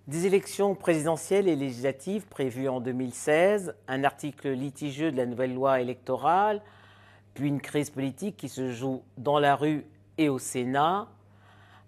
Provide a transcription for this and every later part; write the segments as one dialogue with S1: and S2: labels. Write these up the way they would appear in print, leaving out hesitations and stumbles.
S1: Des élections présidentielles et législatives prévues en 2016, un article litigieux de la nouvelle loi électorale, puis une crise politique qui se joue dans la rue et au Sénat,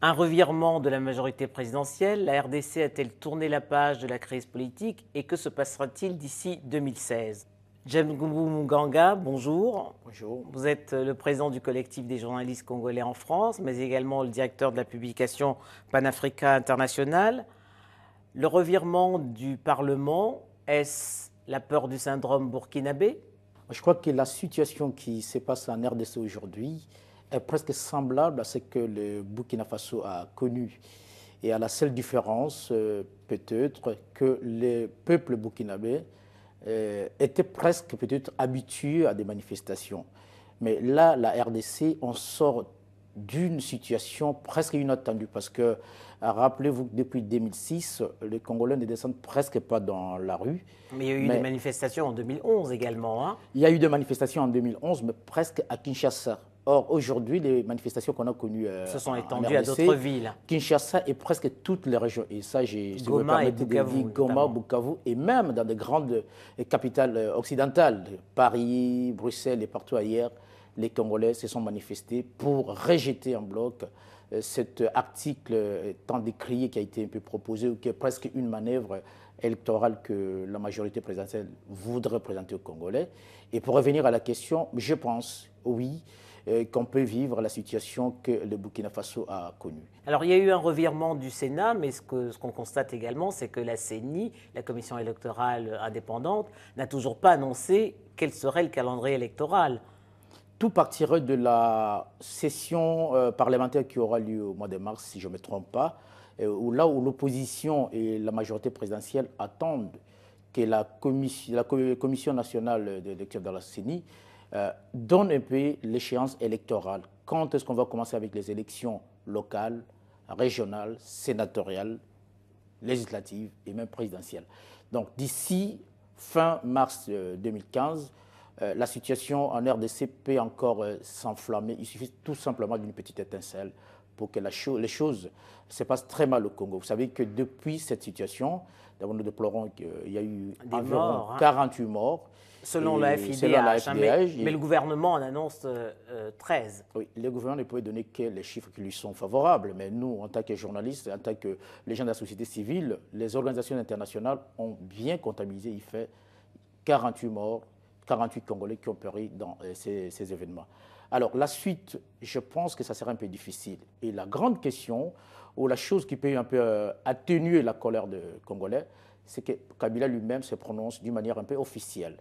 S1: un revirement de la majorité présidentielle. La RDC a-t-elle tourné la page de la crise politique et que se passera-t-il d'ici 2016 ? James Munganga, bonjour.
S2: Bonjour.
S1: Vous êtes le président du collectif des journalistes congolais en France, mais également le directeur de la publication Panafrica International. Le revirement du Parlement, est-ce la peur du syndrome burkinabé ?
S2: Je crois que la situation qui se passe en RDC aujourd'hui est presque semblable à ce que le Burkina Faso a connu. Et à la seule différence, peut-être, que le peuple burkinabé était presque peut-être habitué à des manifestations. Mais là, la RDC, on sort d'une situation presque inattendue parce que, rappelez-vous que depuis 2006, les Congolais ne descendent presque pas dans la rue.
S1: Mais il y a eu des manifestations en 2011 également. Hein.
S2: Il y a eu des manifestations en 2011, mais presque à Kinshasa. Or, aujourd'hui, les manifestations qu'on a connues
S1: se sont étendues à d'autres villes.
S2: Kinshasa et presque toutes les régions. Et ça, si vous me permettez de dire, Goma, Bukavu, et même dans de grandes capitales occidentales, Paris, Bruxelles et partout ailleurs, les Congolais se sont manifestés pour rejeter en bloc cet article tant décrié qui a été un peu proposé, ou qui est presque une manœuvre électorale que la majorité présidentielle voudrait présenter aux Congolais. Et pour revenir à la question, je pense, oui, qu'on peut vivre la situation que le Burkina Faso a connue.
S1: Alors, il y a eu un revirement du Sénat, mais ce qu'on constate également, c'est que la CENI, la Commission électorale indépendante, n'a toujours pas annoncé quel serait le calendrier électoral.
S2: Tout partirait de la session parlementaire qui aura lieu au mois de mars, si je ne me trompe pas, où l'opposition et la majorité présidentielle attendent que la Commission nationale d'élection de la CENI donne un peu l'échéance électorale. Quand est-ce qu'on va commencer avec les élections locales, régionales, sénatoriales, législatives et même présidentielles. Donc d'ici fin mars 2015, la situation en RDC peut encore s'enflammer. Il suffit tout simplement d'une petite étincelle pour que les choses se passent très mal au Congo. Vous savez que depuis cette situation, d'abord nous déplorons qu'il y a eu environ 48 morts.
S1: Selon la FIDH, mais le gouvernement en annonce 13.
S2: Oui, le gouvernement ne peut donner que les chiffres qui lui sont favorables, mais nous, en tant que journalistes, en tant que les gens de la société civile, les organisations internationales ont bien comptabilisé, il fait 48 morts, 48 Congolais qui ont péri dans ces événements. Alors, la suite, je pense que ça sera un peu difficile. Et la grande question, ou la chose qui peut un peu atténuer la colère des Congolais, c'est que Kabila lui-même se prononce d'une manière un peu officielle.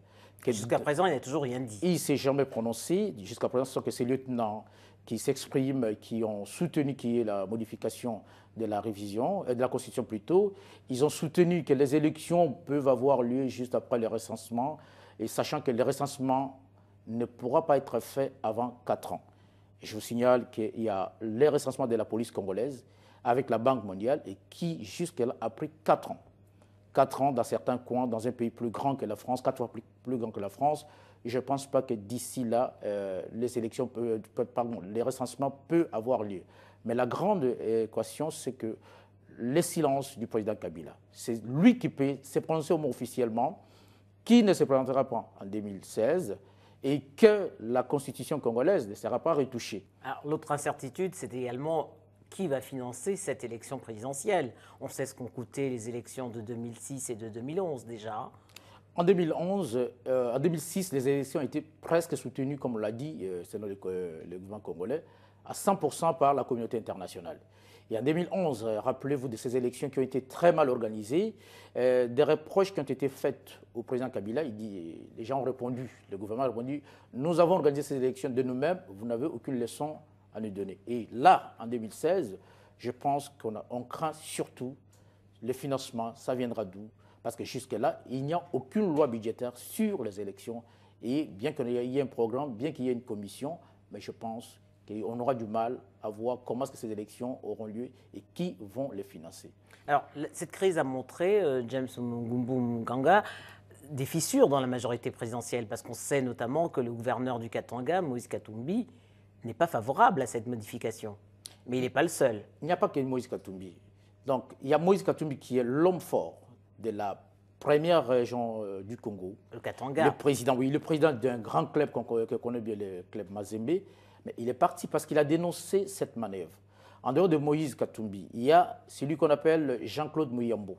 S1: Jusqu'à présent, il n'a toujours rien dit.
S2: Il ne s'est jamais prononcé. Jusqu'à présent, ce sont que ces lieutenants qui s'expriment, qui ont soutenu qu'il y ait la modification de la révision, de la Constitution plutôt. Ils ont soutenu que les élections peuvent avoir lieu juste après le recensement, et sachant que le recensement ne pourra pas être fait avant 4 ans. Et je vous signale qu'il y a le recensement de la police congolaise avec la Banque mondiale et qui, jusque-là, a pris 4 ans. 4 ans dans certains coins, dans un pays plus grand que la France, 4 fois plus grand que la France. Et je ne pense pas que d'ici là, les recensements peuvent avoir lieu. Mais la grande équation, c'est que le silence du président Kabila, c'est lui qui peut se prononcer au moins officiellement, qui ne se présentera pas en 2016 et que la constitution congolaise ne sera pas retouchée.
S1: Alors, l'autre incertitude, c'est également qui va financer cette élection présidentielle. On sait ce qu'ont coûté les élections de 2006 et de 2011 déjà.
S2: En 2006, les élections étaient presque soutenues, comme on l'a dit, selon le gouvernement congolais, à 100% par la communauté internationale. Et en 2011, rappelez-vous de ces élections qui ont été très mal organisées, des reproches qui ont été faits au président Kabila. Il dit, les gens ont répondu, le gouvernement a répondu, nous avons organisé ces élections de nous-mêmes, vous n'avez aucune leçon à nous donner. Et là, en 2016, je pense qu'on craint surtout le financement, ça viendra d'où? Parce que jusque-là, il n'y a aucune loi budgétaire sur les élections. Et bien qu'il y ait un programme, bien qu'il y ait une commission, mais je pense qu'on aura du mal à voir comment est-ce que ces élections auront lieu et qui vont les financer.
S1: Alors, cette crise a montré, James Munganga, des fissures dans la majorité présidentielle, parce qu'on sait notamment que le gouverneur du Katanga, Moïse Katumbi, n'est pas favorable à cette modification. Mais il n'est pas le seul.
S2: Il n'y a pas que Moïse Katumbi. Donc, il y a Moïse Katumbi qui est l'homme fort de la première région du Congo.
S1: Le Katanga.
S2: Le président, oui, le président d'un grand club que connaît bien, le club Mazembe. Mais il est parti parce qu'il a dénoncé cette manœuvre. En dehors de Moïse Katumbi, il y a celui qu'on appelle Jean-Claude Muyambo,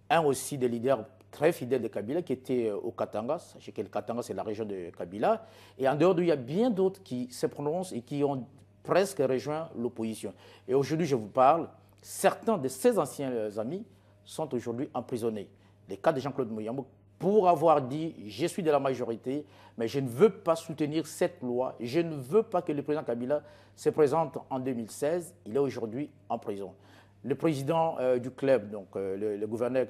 S2: un aussi des leaders très fidèles de Kabila qui était au Katanga. Sachez que le Katanga, c'est la région de Kabila. Et en dehors d'eux, il y a bien d'autres qui se prononcent et qui ont presque rejoint l'opposition. Et aujourd'hui, je vous parle, certains de ces anciens amis sont aujourd'hui emprisonnés. Le cas de Jean-Claude Muyambo, pour avoir dit « je suis de la majorité, mais je ne veux pas soutenir cette loi, je ne veux pas que le président Kabila se présente en 2016 », il est aujourd'hui en prison. Le président du club, donc le gouverneur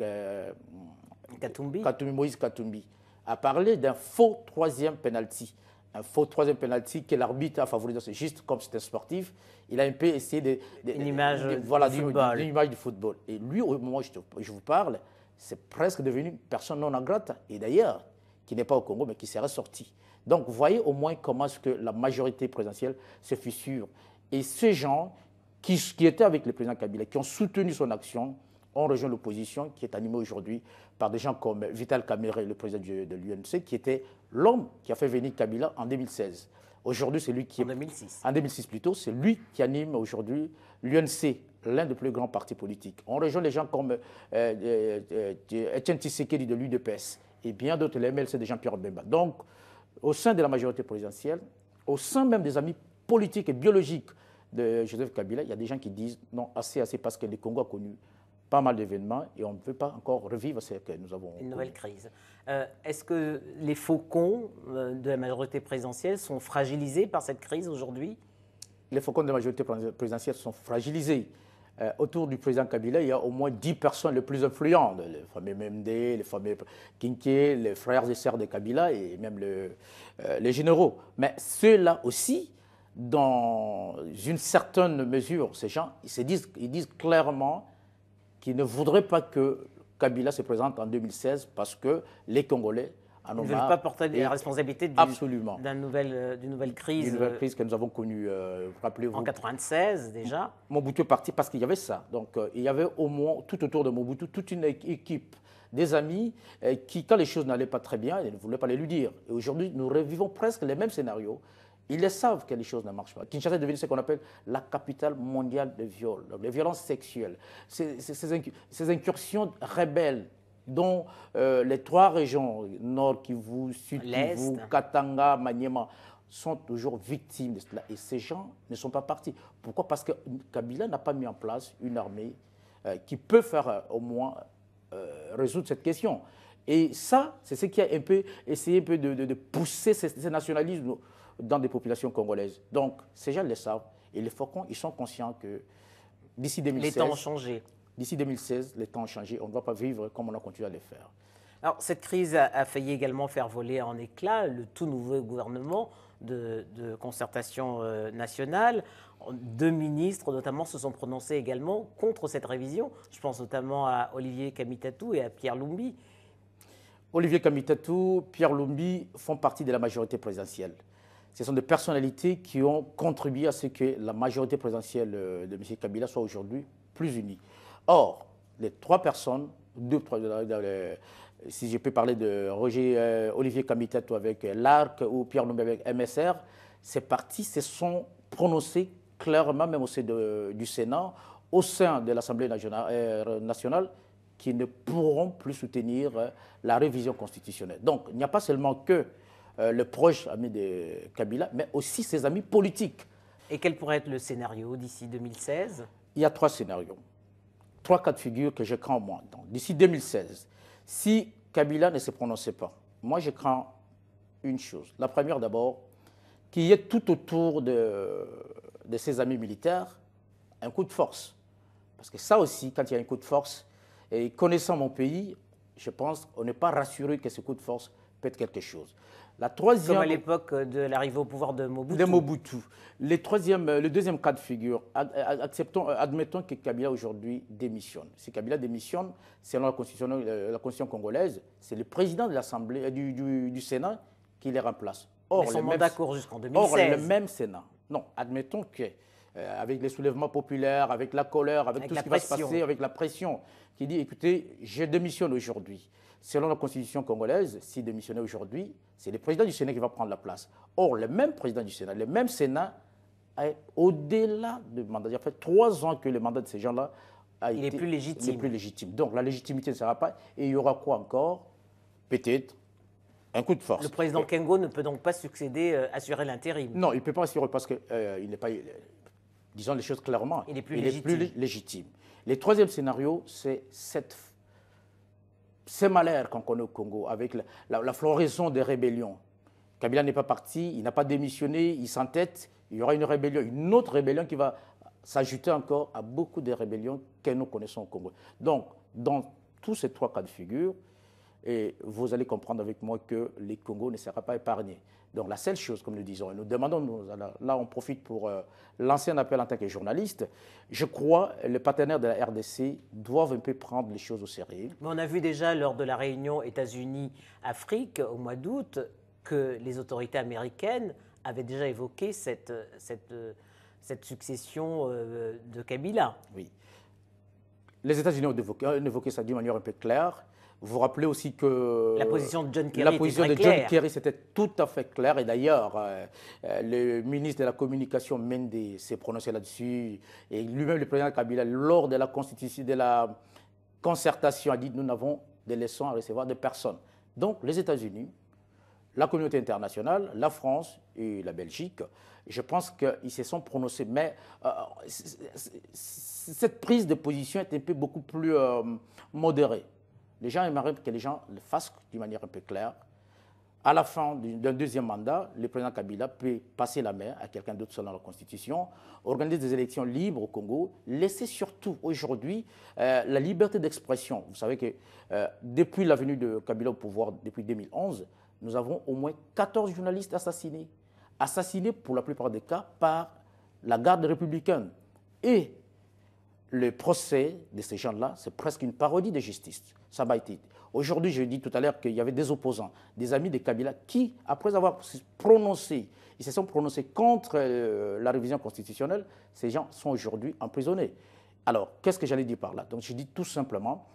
S1: Katumbi.
S2: Moïse Katumbi, a parlé d'un faux troisième penalty. Un faux troisième penalty que l'arbitre a favorisé. C'est juste comme c'était sportif. Il a un peu essayé
S1: une image
S2: d'une image du football. Et lui, au moment où je vous parle, c'est presque devenu une personne non grata. Et d'ailleurs, qui n'est pas au Congo, mais qui serait sorti. Donc, vous voyez au moins comment est-ce que la majorité présidentielle se fissure. Et ces gens qui étaient avec le président Kabila, qui ont soutenu son action, ont rejoint l'opposition, qui est animée aujourd'hui par des gens comme Vital Kamerhe, le président de l'UNC, qui était l'homme qui a fait venir Kabila en 2016. Aujourd'hui, c'est lui qui est...
S1: En 2006.
S2: En 2006 plutôt, c'est lui qui anime aujourd'hui l'UNC, l'un des plus grands partis politiques. On rejoint les gens comme Etienne Tshisekedi de l'UDPS et bien d'autres, les MLC de Jean-Pierre Bemba. Donc, au sein de la majorité présidentielle, au sein même des amis politiques et biologiques de Joseph Kabila, il y a des gens qui disent non, assez, parce que le Congo a connu pas mal d'événements et on ne veut pas encore revivre ce que nous avons
S1: une nouvelle crise. Est-ce que les faucons de la majorité présidentielle sont fragilisés par cette crise aujourd'hui?
S2: Les faucons de la majorité présidentielle sont fragilisés. Autour du président Kabila, il y a au moins 10 personnes les plus influentes, les fameux MMD, les fameux Kinké, les frères et sœurs de Kabila et même les généraux. Mais ceux-là aussi, dans une certaine mesure, ces gens, ils disent clairement qu'ils ne voudraient pas que Kabila se présente en 2016 parce que les Congolais en ont marre.
S1: Ils ne veulent pas porter la responsabilité d'une nouvelle crise.
S2: Une nouvelle crise que nous avons connue, rappelez-vous.
S1: En 1996 déjà.
S2: Mobutu est parti parce qu'il y avait ça. Donc il y avait au moins tout autour de Mobutu toute une équipe des amis qui, quand les choses n'allaient pas très bien, ils ne voulaient pas les lui dire. Et aujourd'hui, nous revivons presque les mêmes scénarios. Ils le savent que les choses ne marchent pas. Kinshasa est devenue ce qu'on appelle la capitale mondiale des viols, donc les violences sexuelles, ces incursions rebelles dont les 3 régions, Nord Kivu, Sud Kivu, Katanga, Maniema, sont toujours victimes de cela. Et ces gens ne sont pas partis. Pourquoi? Parce que Kabila n'a pas mis en place une armée qui peut faire au moins résoudre cette question. Et ça, c'est ce qui a un peu essayé de pousser ces nationalismes dans des populations congolaises. Donc, ces gens le savent. Et les faucons, ils sont conscients que d'ici 2016...
S1: Les temps ont changé.
S2: D'ici 2016, les temps ont changé. On ne va pas vivre comme on a continué à le faire.
S1: Alors, cette crise a failli également faire voler en éclats le tout nouveau gouvernement de concertation nationale. 2 ministres, notamment, se sont prononcés également contre cette révision. Je pense notamment à Olivier Kamitatou et à Pierre Lumbi.
S2: Olivier Kamitatou, Pierre Lumbi font partie de la majorité présidentielle. Ce sont des personnalités qui ont contribué à ce que la majorité présidentielle de M. Kabila soit aujourd'hui plus unie. Or, les 3 personnes, si je peux parler de Olivier Kamitatou avec l'ARC ou Pierre Lumbi avec MSR, ces partis se sont prononcés clairement, même au sein du Sénat, au sein de l'Assemblée nationale, qui ne pourront plus soutenir la révision constitutionnelle. Donc, il n'y a pas seulement que le proche ami de Kabila, mais aussi ses amis politiques.
S1: Et quel pourrait être le scénario d'ici 2016?
S2: Il y a 3 scénarios, 3 cas de figure que je crains au moins. D'ici 2016, si Kabila ne se prononçait pas, moi je crains une chose. La première d'abord, qu'il y ait tout autour de ses amis militaires un coup de force. Parce que ça aussi, quand il y a un coup de force, et connaissant mon pays, je pense qu'on n'est pas rassuré que ce coup de force peut être quelque chose. La troisième,
S1: comme à l'époque de l'arrivée au pouvoir de Mobutu.
S2: Le deuxième cas de figure, admettons que Kabila aujourd'hui démissionne. Si Kabila démissionne, selon la constitution congolaise, c'est le président de l'Assemblée du Sénat qui les remplace.
S1: Or, mais son mandat court jusqu'en 2016.
S2: Or, le même Sénat. Non, admettons que avec les soulèvements populaires, avec la colère, avec tout ce qui va se passer, avec la pression, qui dit, écoutez, je démissionne aujourd'hui. Selon la constitution congolaise, s'il démissionnait aujourd'hui, c'est le président du Sénat qui va prendre la place. Or, le même président du Sénat, le même Sénat, au-delà du mandat, il y a fait 3 ans que le mandat de ces gens-là
S1: il est plus légitime.
S2: Il est plus légitime. Donc, la légitimité ne sera pas. Et il y aura quoi encore? Peut-être un coup de force.
S1: Le président Kengo ne peut donc pas succéder, assurer l'intérim.
S2: Non, il ne peut pas assurer parce qu'il n'est pas, disons les choses clairement,
S1: il est plus
S2: légitime. Le troisième scénario, c'est ces malheurs qu'on connaît au Congo, avec la floraison des rébellions. Kabila n'est pas parti, il n'a pas démissionné, il s'entête, il y aura une rébellion, une autre rébellion qui va s'ajouter encore à beaucoup de rébellions que nous connaissons au Congo. Donc, dans tous ces 3 cas de figure, et vous allez comprendre avec moi que le Congo ne sera pas épargné. Donc la seule chose, comme nous disons, et nous demandons, là on profite pour lancer un appel en tant que journaliste, je crois que les partenaires de la RDC doivent un peu prendre les choses au sérieux.
S1: Mais on a vu déjà lors de la réunion États-Unis-Afrique au mois d'août que les autorités américaines avaient déjà évoqué cette succession de Kabila.
S2: Oui. Les États-Unis ont évoqué ça d'une manière un peu claire. Vous vous rappelez aussi que
S1: la position de John Kerry
S2: la position de John Kerry, c'était tout à fait clair. Et d'ailleurs, le ministre de la Communication, Mende, s'est prononcé là-dessus. Et lui-même, le président Kabila, lors de la constitution, de la concertation, a dit nous n'avons des leçons à recevoir de personne. Donc, les États-Unis, la communauté internationale, la France et la Belgique, je pense qu'ils se sont prononcés. Mais cette prise de position est un peu beaucoup plus modérée. Les gens aimeraient que les gens le fassent d'une manière un peu claire. À la fin d'un deuxième mandat, le président Kabila peut passer la main à quelqu'un d'autre selon la Constitution, organiser des élections libres au Congo, laisser surtout aujourd'hui la liberté d'expression. Vous savez que depuis la venue de Kabila au pouvoir, depuis 2011, nous avons au moins 14 journalistes assassinés. Assassinés pour la plupart des cas par la garde républicaine. Et le procès de ces gens-là, c'est presque une parodie de justice. Ça m'a été. Aujourd'hui, je dis tout à l'heure qu'il y avait des opposants, des amis de Kabila, qui, après avoir prononcé, ils se sont prononcés contre la révision constitutionnelle, ces gens sont aujourd'hui emprisonnés. Alors, qu'est-ce que j'allais dire par là? Donc, je dis tout simplement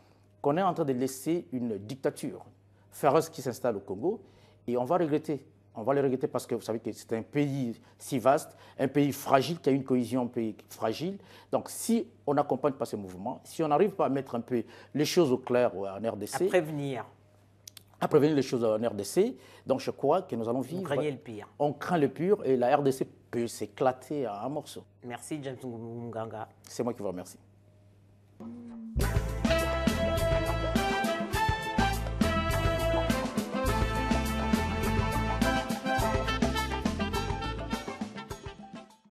S2: qu'on est en train de laisser une dictature féroce qui s'installe au Congo, et on va regretter. On va les regretter parce que vous savez que c'est un pays si vaste, un pays fragile, qui a une cohésion, un pays fragile. Donc si on n'accompagne pas ce mouvement, si on n'arrive pas à mettre un peu les choses au clair en RDC... À prévenir les choses en RDC, donc je crois que nous allons vivre...
S1: Vous craignez le pire.
S2: On craint le pire et la RDC peut s'éclater en morceaux.
S1: Merci James Munganga.
S2: C'est moi qui vous remercie.